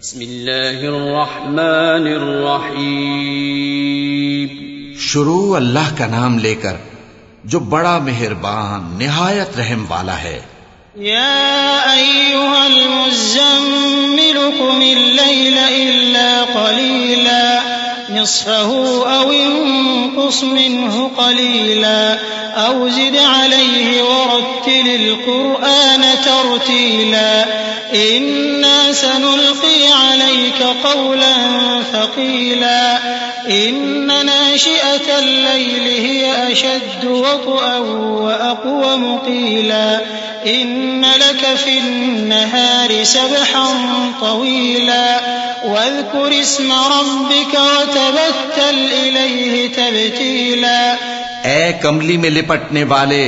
बिस्मिल्लाहिर्रहमानिर्रहीम। शुरू अल्लाह का नाम लेकर जो बड़ा मेहरबान निहायत रहम वाला है। या अय्युहल मुज़्ज़म्मिल क़ुमिल लैला इल्ला क़लीला निस्फ़हु औ इंक़ुस मिन्हु क़लीला औ ज़िद अलैहि वरत्तिलिल क़ुरआन तर्तीला इन्ना सनुल्क़ी अलैका क़ौलन थक़ीला इन्न नाशिअतल लैलि हिय अशद्दु वत्अन व अक़वम क़ीला इन्न लक फ़िन्नहारि सबहन तवीला वज़्कुर इस्म रब्बिक वतबत्तल इलैहि तबतीला। ऐ कमली में लिपटने वाले,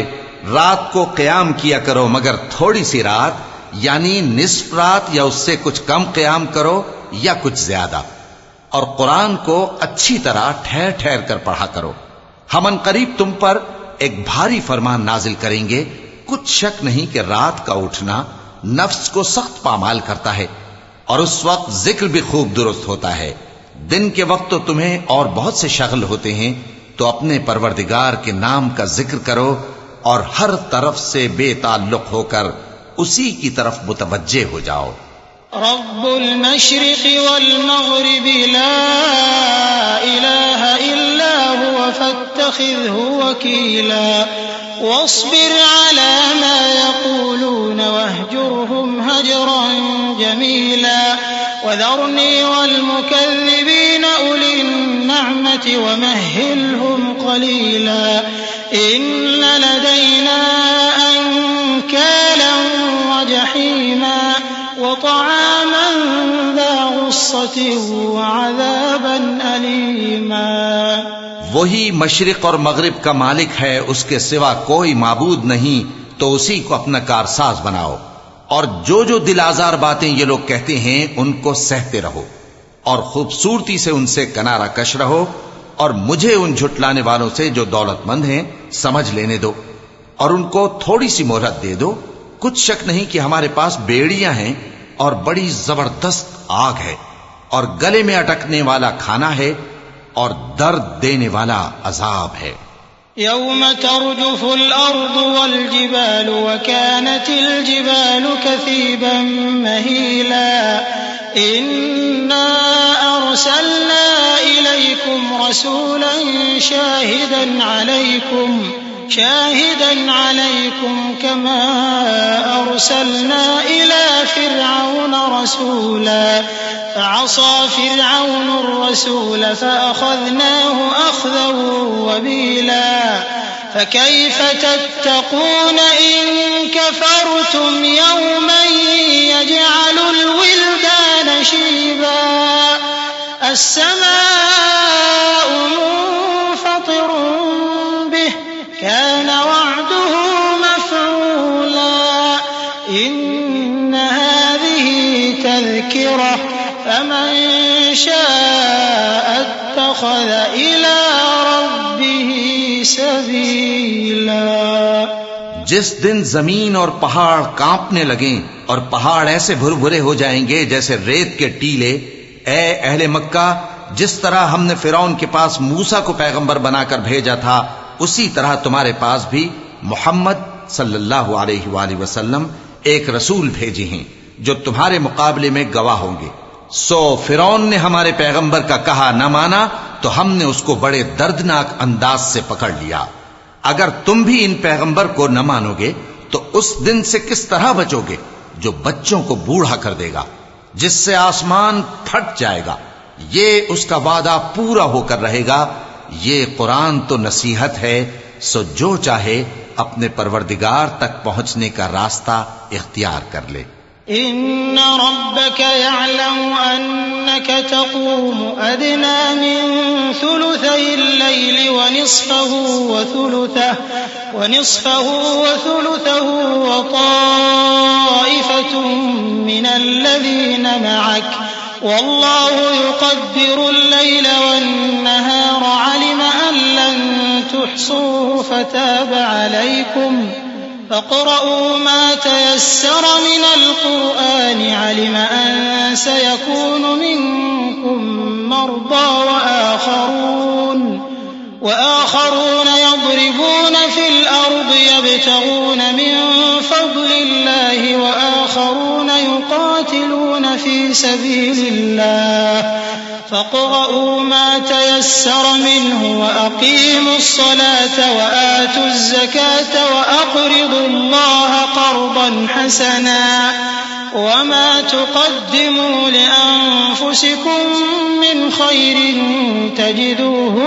रात को क़याम किया करो मगर थोड़ी सी रात, यानी निस्फ रात या उससे कुछ कम क़याम करो या कुछ ज्यादा, और कुरान को अच्छी तरह ठहर ठहर कर पढ़ा करो। हम अनकरीब तुम पर एक भारी फरमान नाजिल करेंगे। कुछ शक नहीं कि रात का उठना नफ्स को सख्त पामाल करता है और उस वक्त जिक्र भी खूब दुरुस्त होता है। दिन के वक्त तो तुम्हें और बहुत से शगल होते हैं, तो अपने परवरदिगार के नाम का जिक्र करो और हर तरफ से बेताल्लुक होकर उसी की तरफ मुतवज्जे हो जाओ। रब्बुल मशरिक़ि वल मग़रिबि ला इलाहा इल्ला हुवा फत्तखिज़हु वकीला वस्बिर अला मा यक़ूलून वहजुरहुम हजरन जमीला वज़रनी वल मुकज़्ज़िबीन उलिन नअमति वमहहिलहुम क़लीला इन्न लदैना अंकालन वजहीमा वतआमन ज़ा गुस्सतिन वअज़ाबन अलीमा। वही मशरिक और मगरिब का मालिक है, उसके सिवा कोई माबूद नहीं, तो उसी को अपना कारसाज बनाओ। और जो जो दिल आजार बातें ये लोग कहते हैं उनको सहते रहो और खूबसूरती से उनसे किनारा कश रहो, और मुझे उन झुटलाने वालों से जो दौलतमंद हैं समझ लेने दो और उनको थोड़ी सी मोहलत दे दो। कुछ शक नहीं कि हमारे पास बेड़ियां हैं और बड़ी जबरदस्त आग है और गले में अटकने वाला खाना है और दर्द देने वाला अजाब है। यौम तर्जुफुल अर्दु वल जिबालु व कानतिल जिबालु कसीबन महीला इन्ना अरसलना इलैकुम रसूलन शाहिदन अलैकुम कमा अरसलना इला फिरऔन रसूला फअसा फिरऔन الرسول فأخذناه أخذا وبيلا فكيف تتقون إن كفرتم يوما يجعل الولدان شيبا السماء منفطر به كان وعده مفعولا إن هذه تذكرة فمن شاء اتخذ إلى ربه सबीला। जिस दिन जमीन और पहाड़ कांपने लगें और पहाड़ ऐसे भुरभुरे हो जाएंगे जैसे रेत के टीले, ए अहले मक्का, जिस तरह हमने फिरौन के पास मूसा को पैगंबर बनाकर भेजा था, उसी तरह तुम्हारे पास भी मोहम्मद सल्लल्लाहु अलैहि वसल्लम एक रसूल भेजे हैं जो तुम्हारे मुकाबले में गवाह होंगे। सो फिरौन ने हमारे पैगंबर का कहा न माना तो हमने उसको बड़े दर्दनाक अंदाज से पकड़ लिया। अगर तुम भी इन पैगंबर को न मानोगे तो उस दिन से किस तरह बचोगे जो बच्चों को बूढ़ा कर देगा, जिससे आसमान फट जाएगा। ये उसका वादा पूरा होकर रहेगा। ये कुरान तो नसीहत है, सो जो चाहे अपने परवरदिगार तक पहुंचने का रास्ता इख्तियार कर ले। इन्न रब्बक यअलमु अन्नक तक़ूमु अदना मिन सुलुसैल लैलि व निस्फहु व थुलुथहु व ताइफतुन मिनल लज़ीना मअक वल्लाहु युक़द्दिरुल लैला वन नहार अलिम अन लन तुहसूहु फताब अलैकुम فاقرؤوا ما تيسر من القرآن علم أن سيكون मर्दा वआखरून यضربون फिल अर्द यब्तगून मिन फضलिल्लाहि वआखरून युकातिलून फी सबीलिल्लाह फक़रऊँ मा तयस्सर मिन्हु वअक़ीमुस्सलात वआतुज़्ज़कात वअक़रिदुल्लाह क़र्ज़न हसना वमा तुक़द्दिमू लिअन्फुसिकुम मिन खैरिन तजिदूहु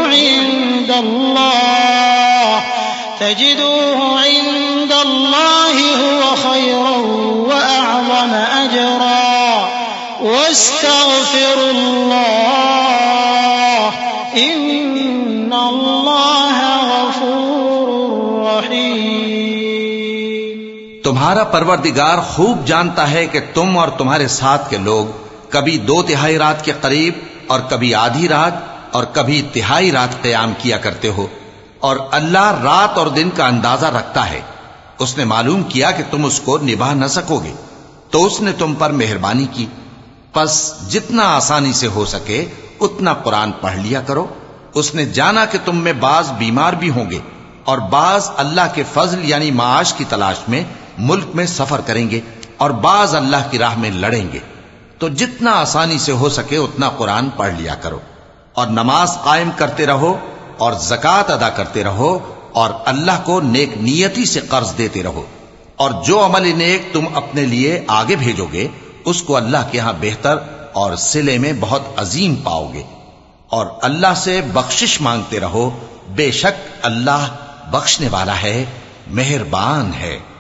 इन्दल्लाहि हुव खैरन वअअज़म अजरा वस्तग़फिरुल्लाह इन्नल्लाह गफूरुर रहीम। तुम्हारा परवरदिगार खूब जानता है कि तुम और तुम्हारे साथ के लोग कभी 2/3 रात के करीब और कभी आधी रात और कभी तिहाई रात क़याम किया करते हो, और अल्लाह रात और दिन का अंदाजा रखता है। उसने मालूम किया कि तुम उसको निभा न सकोगे, तो उसने तुम पर मेहरबानी की। बस जितना आसानी से हो सके उतना कुरान पढ़ लिया करो। उसने जाना कि तुम में बाज बीमार भी होंगे और बाज अल्लाह के फजल यानी माश की तलाश में मुल्क में सफर करेंगे और बाज अल्लाह की राह में लड़ेंगे। तो जितना आसानी से हो सके उतना कुरान पढ़ लिया करो और नमाज कायम करते रहो और ज़कात अदा करते रहो और अल्लाह को नेक नियति से कर्ज देते रहो, और जो अमल नेक तुम अपने लिए आगे भेजोगे उसको अल्लाह के यहां बेहतर और सिले में बहुत अजीम पाओगे। और अल्लाह से बख्शिश मांगते रहो, बेशक अल्लाह बख्शने वाला है, मेहरबान है।